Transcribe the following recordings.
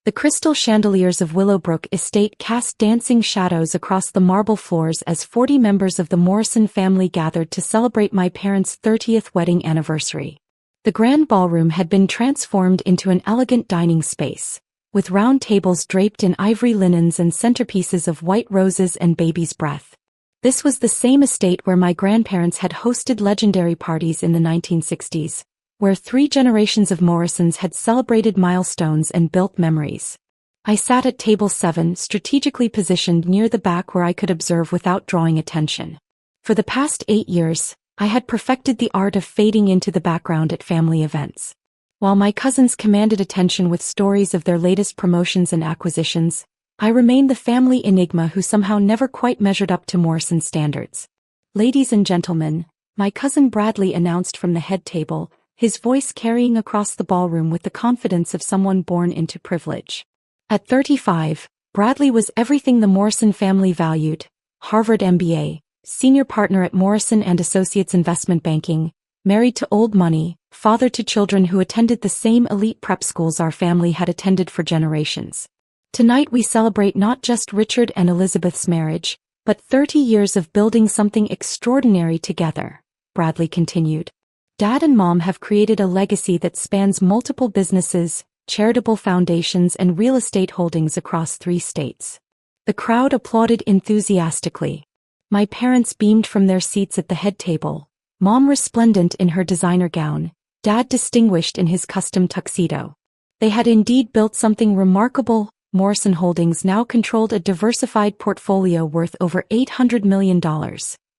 The crystal chandeliers of Willowbrook Estate cast dancing shadows across the marble floors as 40 members of the Morrison family gathered to celebrate my parents' 30th wedding anniversary. The grand ballroom had been transformed into an elegant dining space, with round tables draped in ivory linens and centerpieces of white roses and baby's breath. This was the same estate where my grandparents had hosted legendary parties in the 1960s, where 3 generations of Morrisons had celebrated milestones and built memories. I sat at table 7, strategically positioned near the back where I could observe without drawing attention. For the past 8 years, I had perfected the art of fading into the background at family events. While my cousins commanded attention with stories of their latest promotions and acquisitions, I remained the family enigma who somehow never quite measured up to Morrison standards. "Ladies and gentlemen," my cousin Bradley announced from the head table, his voice carrying across the ballroom with the confidence of someone born into privilege. At 35, Bradley was everything the Morrison family valued: Harvard MBA, senior partner at Morrison & Associates Investment Banking, married to old money, father to children who attended the same elite prep schools our family had attended for generations. Tonight we celebrate not just Richard and Elizabeth's marriage, but 30 years of building something extraordinary together, Bradley continued. Dad and Mom have created a legacy that spans multiple businesses, charitable foundations and real estate holdings across 3 states. The crowd applauded enthusiastically. My parents beamed from their seats at the head table, Mom resplendent in her designer gown, Dad distinguished in his custom tuxedo. They had indeed built something remarkable. Morrison Holdings now controlled a diversified portfolio worth over $800 million.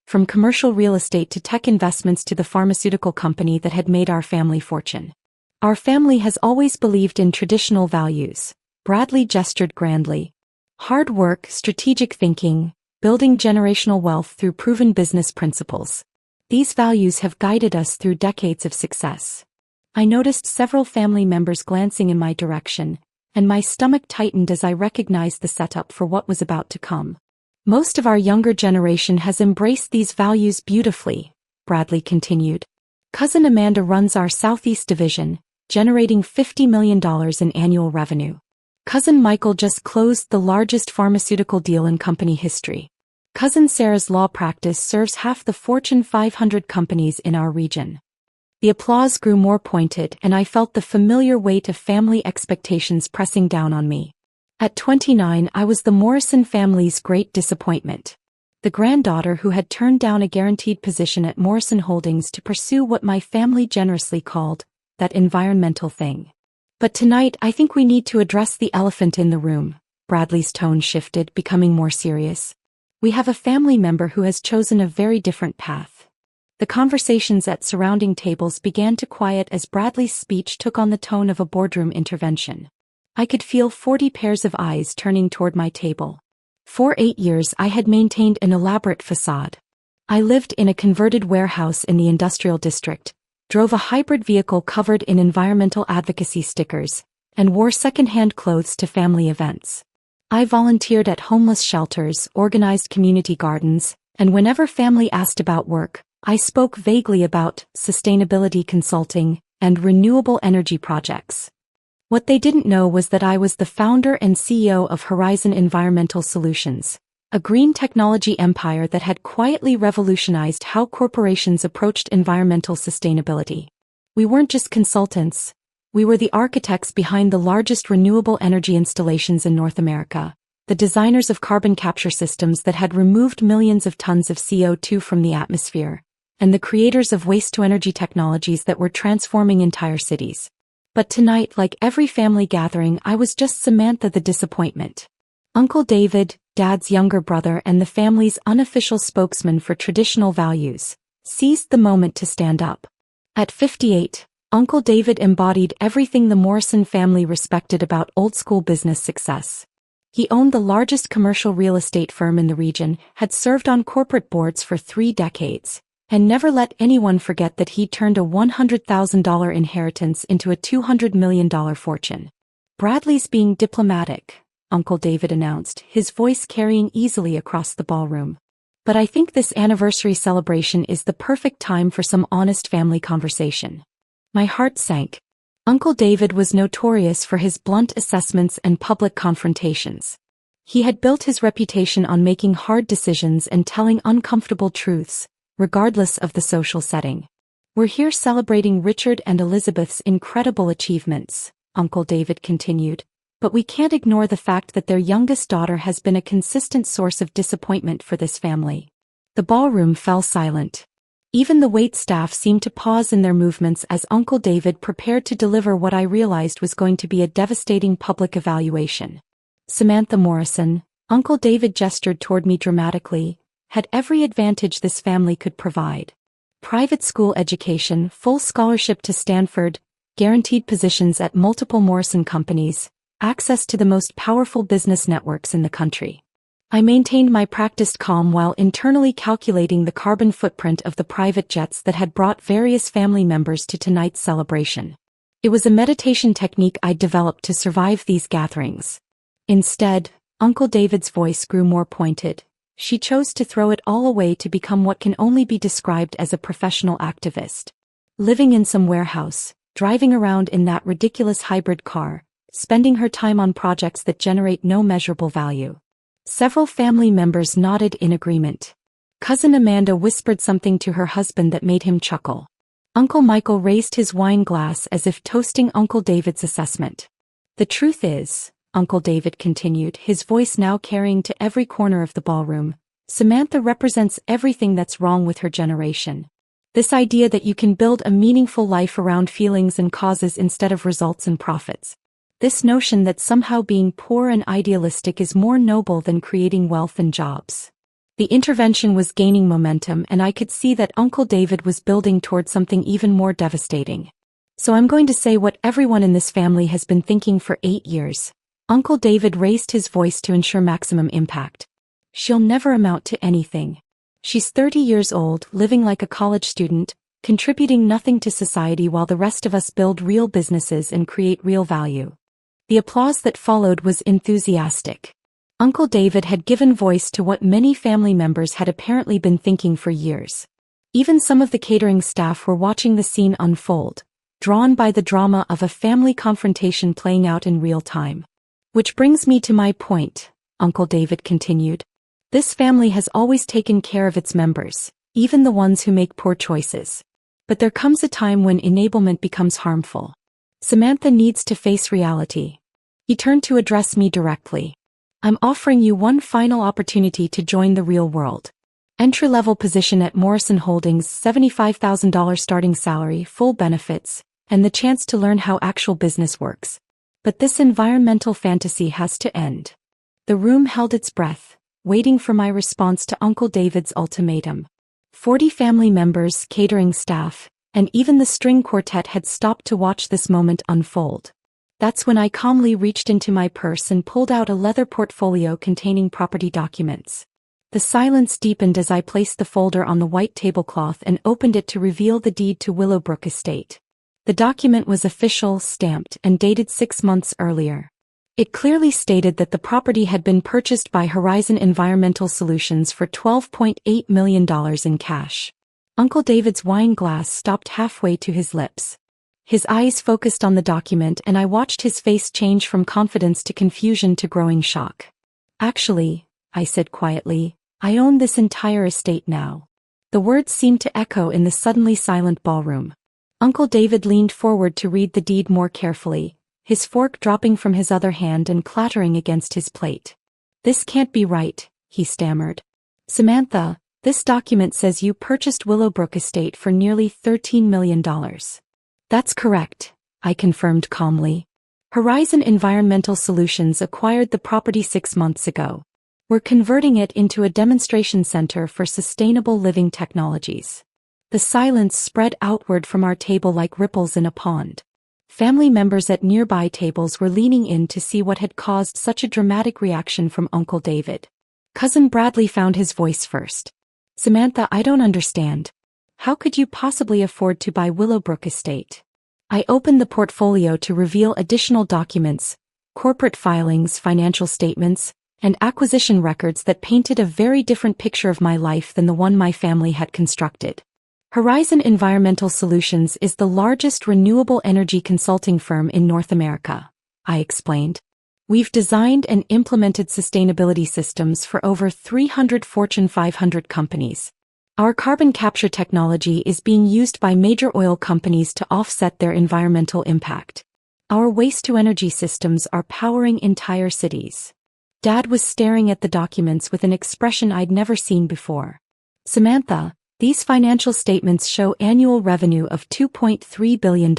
From commercial real estate to tech investments to the pharmaceutical company that had made our family fortune. Our family has always believed in traditional values, Bradley gestured grandly. Hard work, strategic thinking, building generational wealth through proven business principles. These values have guided us through decades of success. I noticed several family members glancing in my direction, and my stomach tightened as I recognized the setup for what was about to come. Most of our younger generation has embraced these values beautifully, Bradley continued. Cousin Amanda runs our Southeast Division, generating $50 million in annual revenue. Cousin Michael just closed the largest pharmaceutical deal in company history. Cousin Sarah's law practice serves half the Fortune 500 companies in our region. The applause grew more pointed and I felt the familiar weight of family expectations pressing down on me. At 29 I was the Morrison family's great disappointment. The granddaughter who had turned down a guaranteed position at Morrison Holdings to pursue what my family generously called that environmental thing. But tonight I think we need to address the elephant in the room. Bradley's tone shifted, becoming more serious. We have a family member who has chosen a very different path. The conversations at surrounding tables began to quiet as Bradley's speech took on the tone of a boardroom intervention. I could feel 40 pairs of eyes turning toward my table. For 8 years I had maintained an elaborate facade. I lived in a converted warehouse in the industrial district, drove a hybrid vehicle covered in environmental advocacy stickers, and wore second-hand clothes to family events. I volunteered at homeless shelters, organized community gardens, and whenever family asked about work, I spoke vaguely about sustainability consulting and renewable energy projects. What they didn't know was that I was the founder and CEO of Horizon Environmental Solutions, a green technology empire that had quietly revolutionized how corporations approached environmental sustainability. We weren't just consultants, we were the architects behind the largest renewable energy installations in North America, the designers of carbon capture systems that had removed millions of tons of CO2 from the atmosphere, and the creators of waste-to-energy technologies that were transforming entire cities. But tonight, like every family gathering, I was just Samantha the disappointment. Uncle David, Dad's younger brother and the family's unofficial spokesman for traditional values, seized the moment to stand up. At 58, Uncle David embodied everything the Morrison family respected about old-school business success. He owned the largest commercial real estate firm in the region, had served on corporate boards for 3 decades, and never let anyone forget that he'd turned a $100,000 inheritance into a $200 million fortune. Bradley's being diplomatic, Uncle David announced, his voice carrying easily across the ballroom. But I think this anniversary celebration is the perfect time for some honest family conversation. My heart sank. Uncle David was notorious for his blunt assessments and public confrontations. He had built his reputation on making hard decisions and telling uncomfortable truths, regardless of the social setting. "We're here celebrating Richard and Elizabeth's incredible achievements," Uncle David continued, "but we can't ignore the fact that their youngest daughter has been a consistent source of disappointment for this family." The ballroom fell silent. Even the waitstaff seemed to pause in their movements as Uncle David prepared to deliver what I realized was going to be a devastating public evaluation. Samantha Morrison, Uncle David gestured toward me dramatically, had every advantage this family could provide. Private school education, full scholarship to Stanford, guaranteed positions at multiple Morrison companies, access to the most powerful business networks in the country. I maintained my practiced calm while internally calculating the carbon footprint of the private jets that had brought various family members to tonight's celebration. It was a meditation technique I'd developed to survive these gatherings. Instead, Uncle David's voice grew more pointed. She chose to throw it all away to become what can only be described as a professional activist. Living in some warehouse, driving around in that ridiculous hybrid car, spending her time on projects that generate no measurable value. Several family members nodded in agreement. Cousin Amanda whispered something to her husband that made him chuckle. Uncle Michael raised his wine glass as if toasting Uncle David's assessment. "The truth is," Uncle David continued, his voice now carrying to every corner of the ballroom, "Samantha represents everything that's wrong with her generation. This idea that you can build a meaningful life around feelings and causes instead of results and profits. This notion that somehow being poor and idealistic is more noble than creating wealth and jobs." The intervention was gaining momentum, and I could see that Uncle David was building toward something even more devastating. "So I'm going to say what everyone in this family has been thinking for 8 years. Uncle David raised his voice to ensure maximum impact. "She'll never amount to anything. She's 30 years old, living like a college student, contributing nothing to society while the rest of us build real businesses and create real value." The applause that followed was enthusiastic. Uncle David had given voice to what many family members had apparently been thinking for years. Even some of the catering staff were watching the scene unfold, drawn by the drama of a family confrontation playing out in real time. "Which brings me to my point," Uncle David continued. "This family has always taken care of its members, even the ones who make poor choices. But there comes a time when enablement becomes harmful. Samantha needs to face reality." He turned to address me directly. "I'm offering you one final opportunity to join the real world. Entry-level position at Morrison Holdings, $75,000 starting salary, full benefits, and the chance to learn how actual business works. But this environmental fantasy has to end." The room held its breath, waiting for my response to Uncle David's ultimatum. 40 family members, catering staff, and even the string quartet had stopped to watch this moment unfold. That's when I calmly reached into my purse and pulled out a leather portfolio containing property documents. The silence deepened as I placed the folder on the white tablecloth and opened it to reveal the deed to Willowbrook Estate. The document was official, stamped, and dated 6 months earlier. It clearly stated that the property had been purchased by Horizon Environmental Solutions for $12.8 million in cash. Uncle David's wine glass stopped halfway to his lips. His eyes focused on the document, and I watched his face change from confidence to confusion to growing shock. "Actually," I said quietly, "I own this entire estate now." The words seemed to echo in the suddenly silent ballroom. Uncle David leaned forward to read the deed more carefully, his fork dropping from his other hand and clattering against his plate. "This can't be right," he stammered. "Samantha, this document says you purchased Willowbrook Estate for nearly $13 million. "That's correct," I confirmed calmly. "Horizon Environmental Solutions acquired the property 6 months ago. We're converting it into a demonstration center for sustainable living technologies." The silence spread outward from our table like ripples in a pond. Family members at nearby tables were leaning in to see what had caused such a dramatic reaction from Uncle David. Cousin Bradley found his voice first. "Samantha, I don't understand. How could you possibly afford to buy Willowbrook Estate?" I opened the portfolio to reveal additional documents, corporate filings, financial statements, and acquisition records that painted a very different picture of my life than the one my family had constructed. Horizon Environmental Solutions is the largest renewable energy consulting firm in North America, I explained. We've designed and implemented sustainability systems for over 300 Fortune 500 companies. Our carbon capture technology is being used by major oil companies to offset their environmental impact. Our waste-to-energy systems are powering entire cities. Dad was staring at the documents with an expression I'd never seen before. Samantha, these financial statements show annual revenue of $2.3 billion.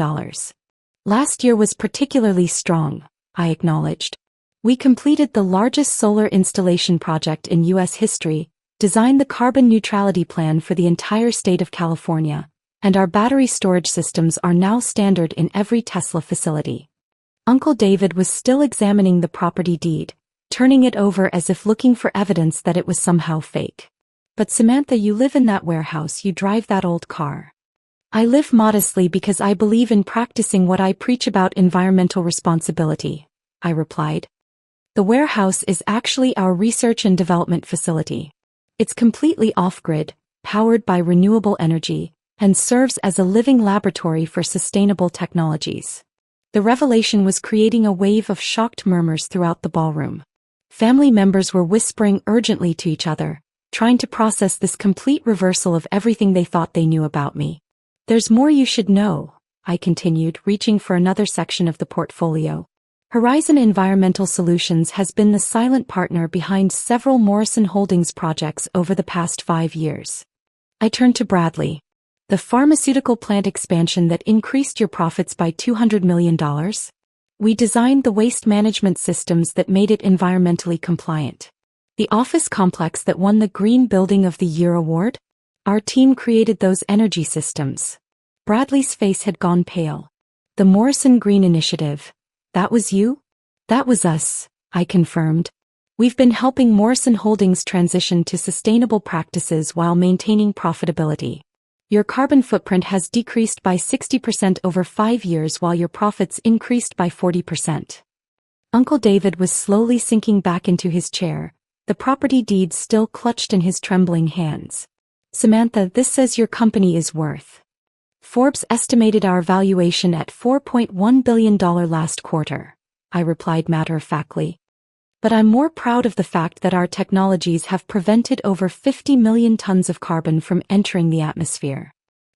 Last year was particularly strong, I acknowledged. We completed the largest solar installation project in U.S. history, designed the carbon neutrality plan for the entire state of California, and our battery storage systems are now standard in every Tesla facility. Uncle David was still examining the property deed, turning it over as if looking for evidence that it was somehow fake. But Samantha, you live in that warehouse, you drive that old car. I live modestly because I believe in practicing what I preach about environmental responsibility, I replied. The warehouse is actually our research and development facility. It's completely off-grid, powered by renewable energy, and serves as a living laboratory for sustainable technologies. The revelation was creating a wave of shocked murmurs throughout the ballroom. Family members were whispering urgently to each other, trying to process this complete reversal of everything they thought they knew about me. There's more you should know, I continued, reaching for another section of the portfolio. Horizon Environmental Solutions has been the silent partner behind several Morrison Holdings projects over the past 5 years. I turned to Bradley. The pharmaceutical plant expansion that increased your profits by $200 million? We designed the waste management systems that made it environmentally compliant. The office complex that won the Green Building of the Year award? Our team created those energy systems. Bradley's face had gone pale. The Morrison Green Initiative. That was you? That was us, I confirmed. We've been helping Morrison Holdings transition to sustainable practices while maintaining profitability. Your carbon footprint has decreased by 60% over 5 years while your profits increased by 40%. Uncle David was slowly sinking back into his chair, the property deed still clutched in his trembling hands. Samantha, this says your company is worth. Forbes estimated our valuation at $4.1 billion last quarter, I replied matter-of-factly. But I'm more proud of the fact that our technologies have prevented over 50 million tons of carbon from entering the atmosphere.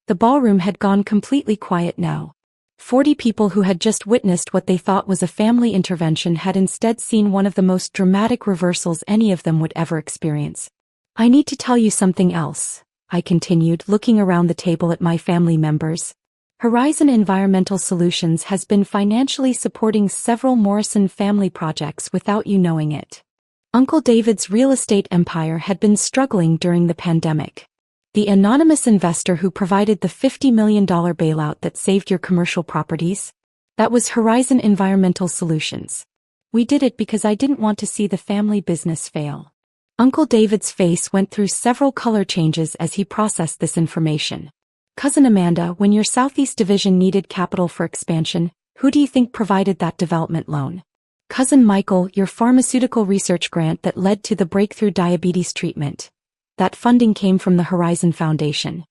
The ballroom had gone completely quiet now. 40 people who had just witnessed what they thought was a family intervention had instead seen one of the most dramatic reversals any of them would ever experience. I need to tell you something else, I continued, looking around the table at my family members. Horizon Environmental Solutions has been financially supporting several Morrison family projects without you knowing it. Uncle David's real estate empire had been struggling during the pandemic. The anonymous investor who provided the $50 million bailout that saved your commercial properties? That was Horizon Environmental Solutions. We did it because I didn't want to see the family business fail. Uncle David's face went through several color changes as he processed this information. Cousin Amanda, when your Southeast Division needed capital for expansion, who do you think provided that development loan? Cousin Michael, your pharmaceutical research grant that led to the breakthrough diabetes treatment. That funding came from the Horizon Foundation.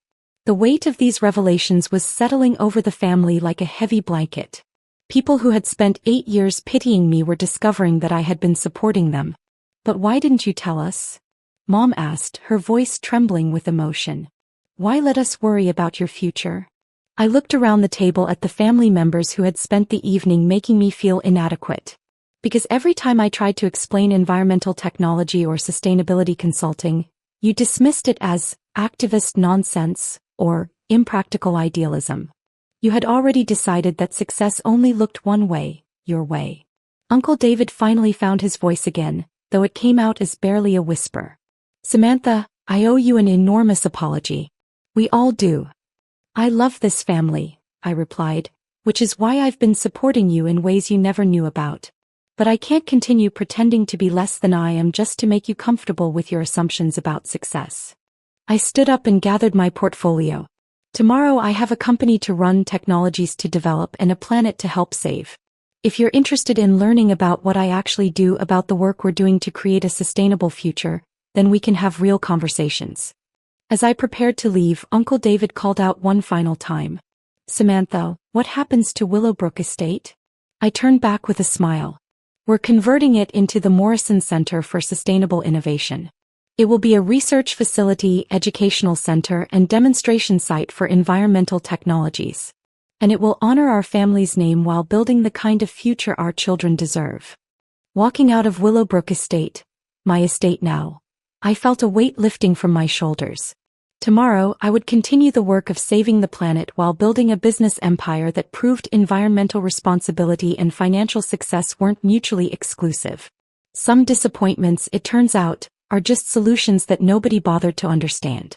The weight of these revelations was settling over the family like a heavy blanket. People who had spent 8 years pitying me were discovering that I had been supporting them. But why didn't you tell us? Mom asked, her voice trembling with emotion. Why let us worry about your future? I looked around the table at the family members who had spent the evening making me feel inadequate. Because every time I tried to explain environmental technology or sustainability consulting, you dismissed it as activist nonsense or impractical idealism. You had already decided that success only looked one way, your way. Uncle David finally found his voice again, though it came out as barely a whisper. Samantha, I owe you an enormous apology. We all do. I love this family, I replied, which is why I've been supporting you in ways you never knew about. But I can't continue pretending to be less than I am just to make you comfortable with your assumptions about success. I stood up and gathered my portfolio. Tomorrow I have a company to run, technologies to develop, and a planet to help save. If you're interested in learning about what I actually do, about the work we're doing to create a sustainable future, then we can have real conversations. As I prepared to leave, Uncle David called out one final time. "Samantha, what happens to Willowbrook Estate?" I turned back with a smile. "We're converting it into the Morrison Center for Sustainable Innovation. It will be a research facility, educational center, and demonstration site for environmental technologies. And it will honor our family's name while building the kind of future our children deserve." Walking out of Willowbrook Estate, my estate now, I felt a weight lifting from my shoulders. Tomorrow, I would continue the work of saving the planet while building a business empire that proved environmental responsibility and financial success weren't mutually exclusive. Some disappointments, it turns out, are just solutions that nobody bothered to understand.